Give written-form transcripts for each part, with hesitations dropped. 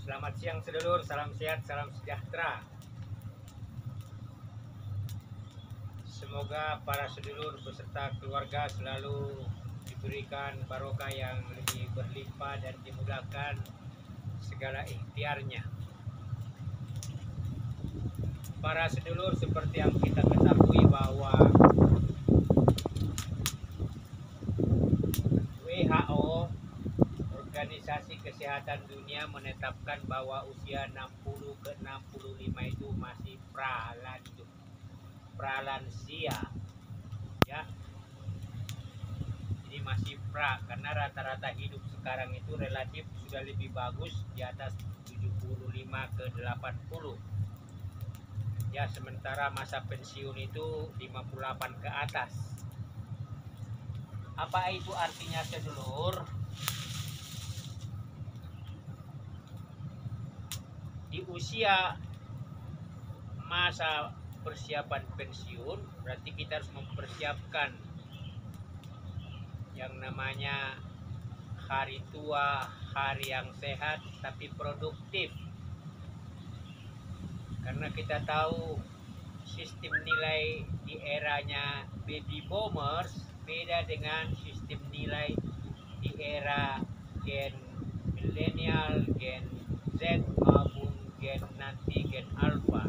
Selamat siang sedulur, salam sehat, salam sejahtera. Semoga para sedulur beserta keluarga selalu diberikan barokah yang lebih berlimpah dan dimudahkan segala ikhtiarnya. Para sedulur, seperti yang kita ketahui bahwa WHO, Organisasi Kesehatan Dunia, menetapkan bahwa usia 60 ke 65 itu masih pralansia, ya. Jadi masih karena rata-rata hidup sekarang itu relatif sudah lebih bagus di atas 75 ke 80. Ya, sementara masa pensiun itu 58 ke atas. Apa itu artinya sedulur? Di usia masa persiapan pensiun, berarti kita harus mempersiapkan yang namanya hari tua, hari yang sehat tapi produktif. Karena kita tahu sistem nilai di eranya baby boomers beda dengan sistem nilai di era gen milenial, gen Z maupun gen alpha.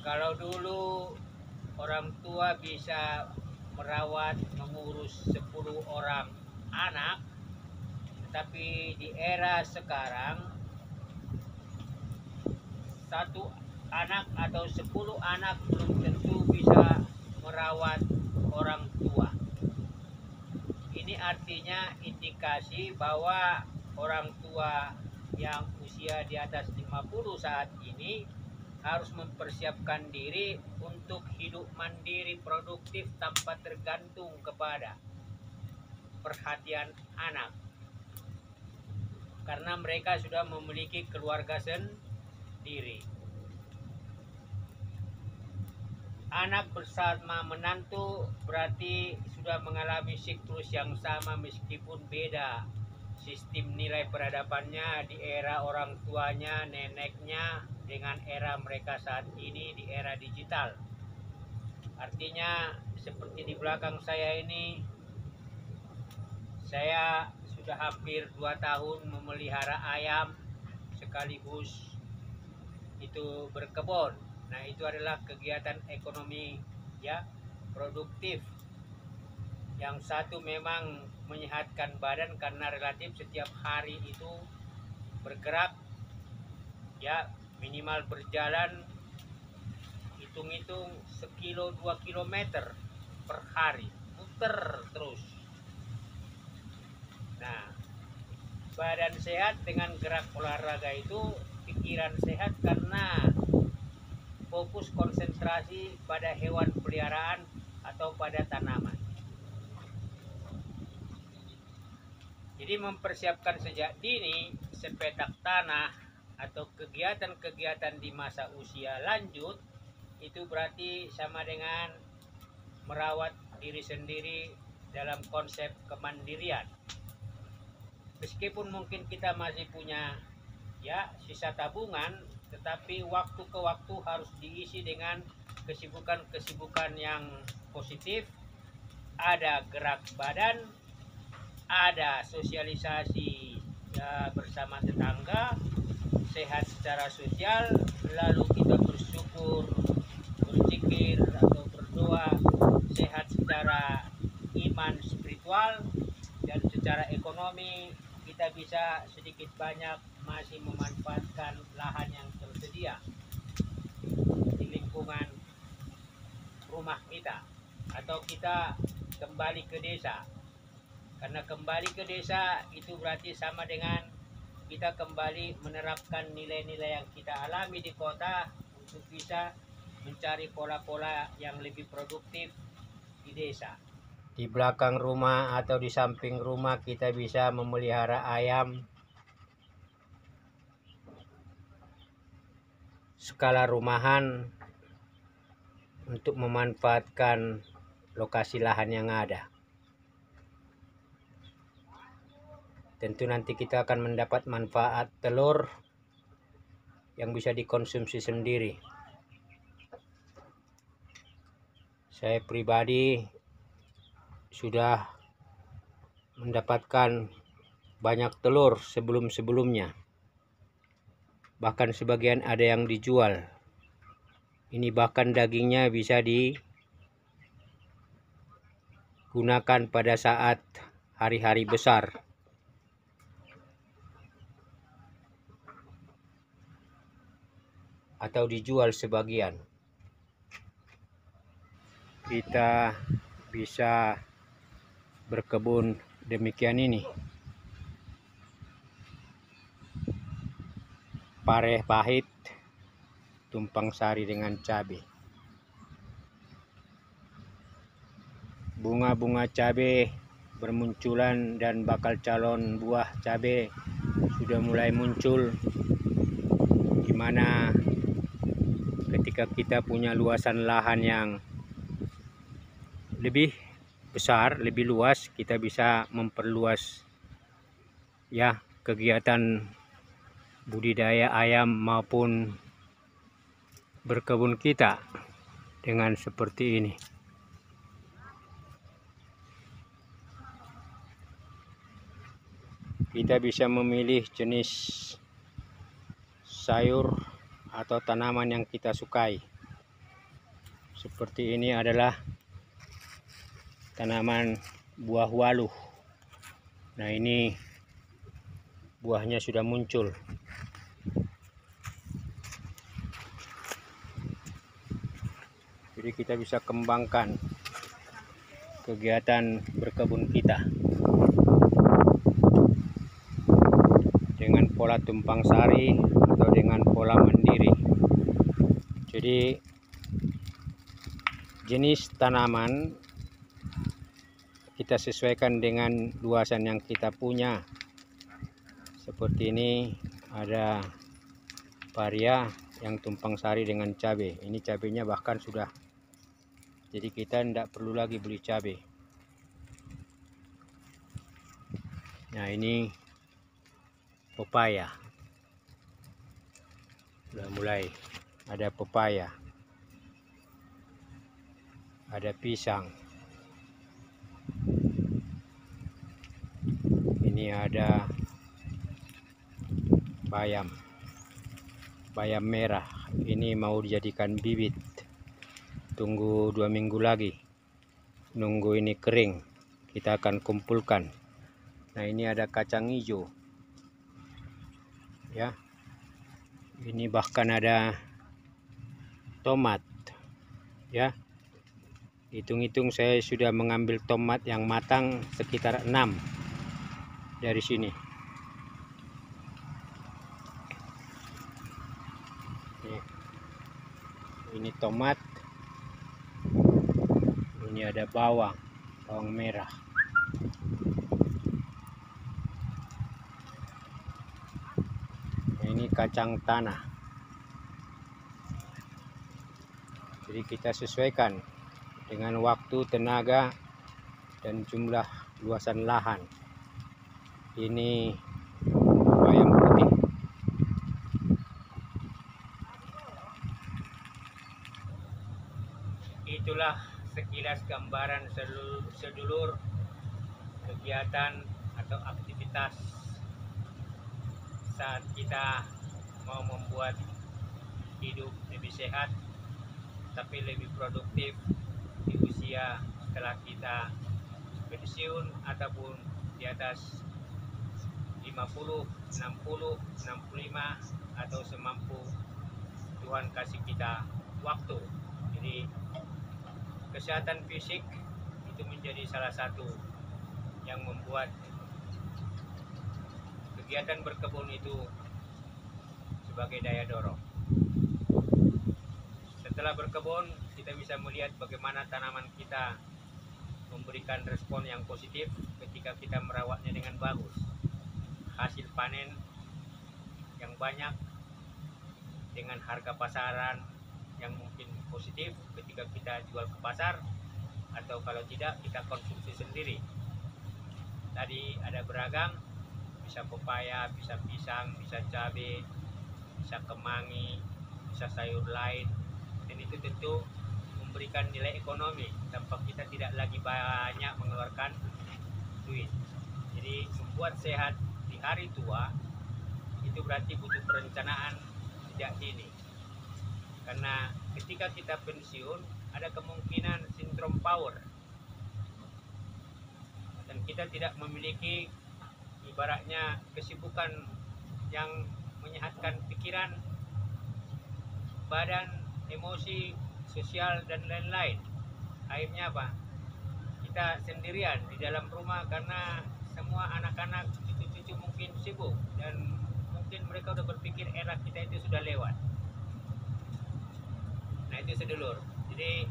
Kalau dulu orang tua bisa merawat, mengurus 10 orang anak, tetapi di era sekarang satu anak atau 10 anak belum tentu bisa merawat orang tua. Ini artinya indikasi bahwa orang tua yang usia di atas 50 saat ini harus mempersiapkan diri untuk hidup mandiri produktif tanpa tergantung kepada perhatian anak. Karena mereka sudah memiliki keluarga sendiri. Anak bersama menantu berarti sudah mengalami siklus yang sama meskipun beda sistem nilai peradabannya di era orang tuanya, neneknya, dengan era mereka saat ini di era digital. Artinya seperti di belakang saya ini, saya sudah hampir 2 tahun memelihara ayam sekaligus itu berkebun. Nah, itu adalah kegiatan ekonomi ya produktif. Yang satu memang menyehatkan badan karena relatif setiap hari itu bergerak, ya, minimal berjalan hitung-hitung 1-2 kilometer per hari, muter terus. Nah, badan sehat dengan gerak olahraga itu pikiran sehat karena fokus konsentrasi pada hewan peliharaan atau pada tanaman. Jadi mempersiapkan sejak dini sepetak tanah atau kegiatan-kegiatan di masa usia lanjut itu berarti sama dengan merawat diri sendiri dalam konsep kemandirian. Meskipun mungkin kita masih punya ya sisa tabungan, tetapi waktu ke waktu harus diisi dengan kesibukan-kesibukan yang positif. Ada gerak badan, ada sosialisasi ya, bersama tetangga, sehat secara sosial, lalu kita bersyukur, berzikir atau berdoa, sehat secara iman spiritual, dan secara ekonomi kita bisa sedikit banyak masih memanfaatkan lahan yang tersedia di lingkungan rumah kita, atau kita kembali ke desa. Karena kembali ke desa itu berarti sama dengan kita kembali menerapkan nilai-nilai yang kita alami di kota untuk bisa mencari pola-pola yang lebih produktif di desa. Di belakang rumah atau di samping rumah kita bisa memelihara ayam skala rumahan untuk memanfaatkan lokasi lahan yang ada. Tentu nanti kita akan mendapat manfaat telur yang bisa dikonsumsi sendiri. Saya pribadi sudah mendapatkan banyak telur sebelum-sebelumnya. Bahkan sebagian ada yang dijual. Ini bahkan dagingnya bisa digunakan pada saat hari-hari besar. Atau dijual sebagian. Kita bisa berkebun demikian ini. Pareh pahit, tumpang sari dengan cabai. Bunga-bunga cabai bermunculan dan bakal calon buah cabai sudah mulai muncul, di mana ketika kita punya luasan lahan yang lebih besar, lebih luas, kita bisa memperluas ya kegiatan budidaya ayam maupun berkebun kita dengan seperti ini. Kita bisa memilih jenis sayur atau tanaman yang kita sukai. Seperti ini adalah tanaman buah waluh. Nah, ini buahnya sudah muncul. Jadi kita bisa kembangkan kegiatan berkebun kita dengan pola tumpang sari atau dengan pola mandiri. Jadi jenis tanaman kita sesuaikan dengan luasan yang kita punya. Seperti ini ada varia yang tumpang sari dengan cabai. Ini cabainya bahkan sudah, jadi kita tidak perlu lagi beli cabai. Nah, ini pepaya. Sudah mulai ada pepaya. Ada pisang. Ini ada bayam. Bayam merah. Ini mau dijadikan bibit. Tunggu 2 minggu lagi. Nunggu ini kering. Kita akan kumpulkan. Nah, ini ada kacang hijau. Ya. Ini bahkan ada tomat. Ya. Hitung-hitung saya sudah mengambil tomat yang matang sekitar 6 dari sini. Ini tomat. Ini ada bawang merah. Ini kacang tanah. Jadi kita sesuaikan dengan waktu, tenaga, dan jumlah luasan lahan. Ini bayam putih. Itulah sekilas gambaran sedulur kegiatan atau aktivitas saat kita mau membuat hidup lebih sehat tapi lebih produktif di usia setelah kita pensiun ataupun di atas 50, 60, 65 atau semampu Tuhan kasih kita waktu. Jadi kesehatan fisik itu menjadi salah satu yang membuat kegiatan berkebun itu sebagai daya dorong. Setelah berkebun, kita bisa melihat bagaimana tanaman kita memberikan respon yang positif ketika kita merawatnya dengan bagus. Hasil panen yang banyak dengan harga pasaran yang mungkin positif ketika kita jual ke pasar, atau kalau tidak kita konsumsi sendiri. Tadi ada beragam, bisa pepaya, bisa pisang, bisa cabai, bisa kemangi, bisa sayur lain, dan itu tentu memberikan nilai ekonomi tanpa kita tidak lagi banyak mengeluarkan duit. Jadi membuat sehat di hari tua itu berarti butuh perencanaan sejak dini, karena ketika kita pensiun ada kemungkinan sindrom power dan kita tidak memiliki ibaratnya kesibukan yang menyehatkan pikiran, badan, emosi, sosial, dan lain-lain. Akhirnya apa? Kita sendirian di dalam rumah karena semua anak-anak, cucu-cucu mungkin sibuk dan mungkin mereka udah berpikir era kita itu sudah lewat. Nah itu sedulur. Jadi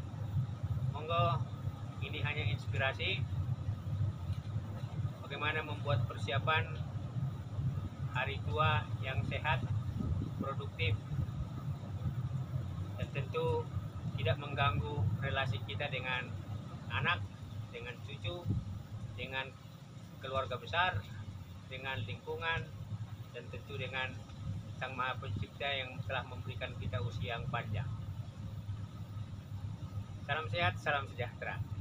monggo, ini hanya inspirasi bagaimana membuat persiapan hari tua yang sehat, produktif, dan tentu tidak mengganggu relasi kita dengan anak, dengan cucu, dengan keluarga besar, dengan lingkungan, dan tentu dengan Sang Maha Pencipta yang telah memberikan kita usia yang panjang. Salam sehat, salam sejahtera.